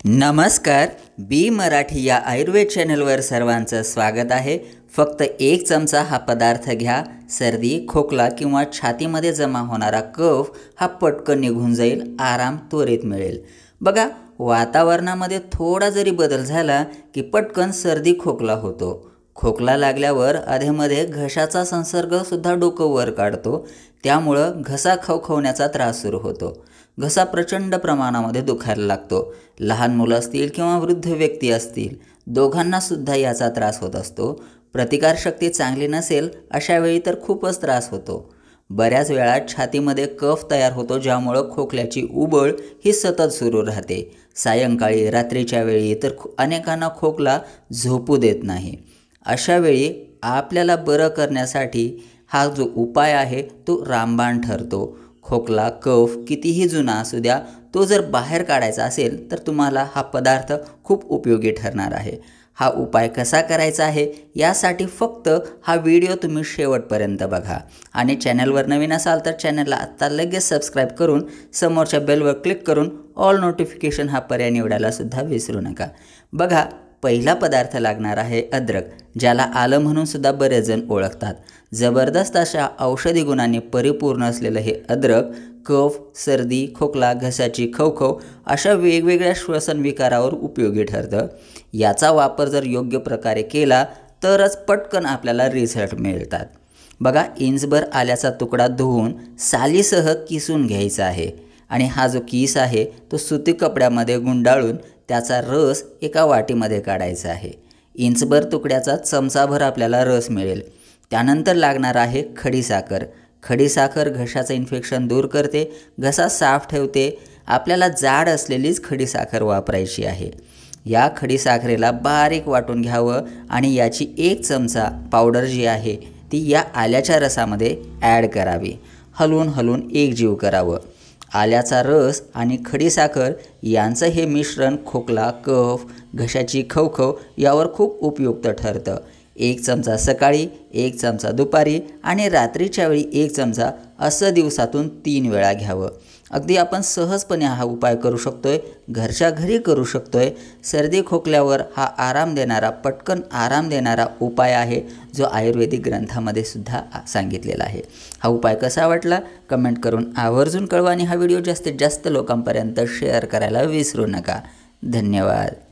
नमस्कार. बी मराठी या आयुर्वेद चॅनलवर सर्वांचं स्वागत आहे. फक्त 1 चमचा हा पदार्थ घ्या. सर्दी, खोकला किंवा छातीमध्ये जमा होणारा कफ हा पटकन निघून जाईल. आराम त्वरित मिळेल. बघा, वातावरणामध्ये थोडा जरी बदल झाला की पटकन सर्दी खोकला होतो. खोकला लागल्यावर अधेमध्ये घशाचा संसर्गसुद्धा डोकं वर काढतो. त्यामुळं घसा खवखवण्याचा त्रास सुरू होतो. घसा प्रचंड प्रमाणामध्ये दुखायला लागतो. लहान मुलं असतील किंवा वृद्ध व्यक्ती असतील, दोघांनासुद्धा याचा त्रास होत असतो. प्रतिकारशक्ती चांगली नसेल अशा वेळी तर खूपच त्रास होतो. बऱ्याच वेळा छातीमध्ये कफ तयार होतो, ज्यामुळं खोकल्याची उबळ ही सतत सुरू राहते. सायंकाळी, रात्रीच्या वेळी तर अनेकांना खोकला झोपू देत नाही. अशा वेळी आपल्याला बरं करण्यासाठी हा जो उपाय आहे तो रामबाण ठरतो. खोकला, कफ कितीही जुना असू द्या, तो जर बाहेर काढायचा असेल तर तुम्हाला हा पदार्थ खूप उपयोगी ठरणार आहे. हा उपाय कसा करायचा आहे यासाठी फक्त हा व्हिडिओ तुम्ही शेवटपर्यंत बघा. आणि चॅनलवर नवीन असाल तर चॅनलला आत्ता लगेच सबस्क्राईब करून समोरच्या बेलवर क्लिक करून ऑल नोटिफिकेशन हा पर्याय निवडायला सुद्धा विसरू नका. बघा, पहिला पदार्थ लागणार आहे अद्रक, ज्याला आलं म्हणून सुद्धा बरेच जण ओळखतात. जबरदस्त अशा औषधी गुणांनी परिपूर्ण असलेलं हे अद्रक कफ, सर्दी, खोकला, घशाची खवखव अशा वेगवेगळ्या श्वसन विकारावर उपयोगी ठरतं. याचा वापर जर योग्य प्रकारे केला तरच पटकन आपल्याला रिझल्ट मिळतात. बघा, इंचभर आल्याचा तुकडा धुवून सालीसह किसून घ्यायचा आहे आणि हा जो किस आहे तो सुती कपड्यामध्ये गुंडाळून त्याचा रस एका वाटीमध्ये काढायचा आहे. इंचभर तुकड्याचा चमचाभर आपल्याला रस मिळेल. त्यानंतर लागणार आहे खडीसाखर. खडीसाखर घशाचं इन्फेक्शन दूर करते, घसा साफ ठेवते. आपल्याला जाड असलेलीच खडीसाखर वापरायची आहे. या खडीसाखरेला बारीक वाटून घ्यावं आणि याची 1 चमचा पावडर जी आहे ती या आल्याच्या रसामध्ये ॲड करावी. हलवून हलवून एकजीव करावं. आल्याचा रस आणि खडीसाखर यांचं हे मिश्रण खोकला, कफ, घशाची खवखव यावर खूप उपयुक्त ठरतं. 1 चमचा सकाळी, 1 चमचा दुपारी आणि रात्रीच्या वेळी 1 चमचा असं दिवसातून 3 वेळा घ्यावं. अगदी आपण सहजपणे हा उपाय करू शकतोय, घरच्या घरी करू शकतोय. सर्दी खोकल्यावर हा आराम देणारा, पटकन आराम देणारा उपाय आहे, जो आयुर्वेदिक ग्रंथामध्ये सुद्धा सांगितलेला आहे. हा उपाय कसा वाटला कमेंट करून आवर्जून कळवा आणि हा व्हिडिओ जास्तीत जास्त लोकांपर्यंत शेअर करायला विसरू नका. धन्यवाद.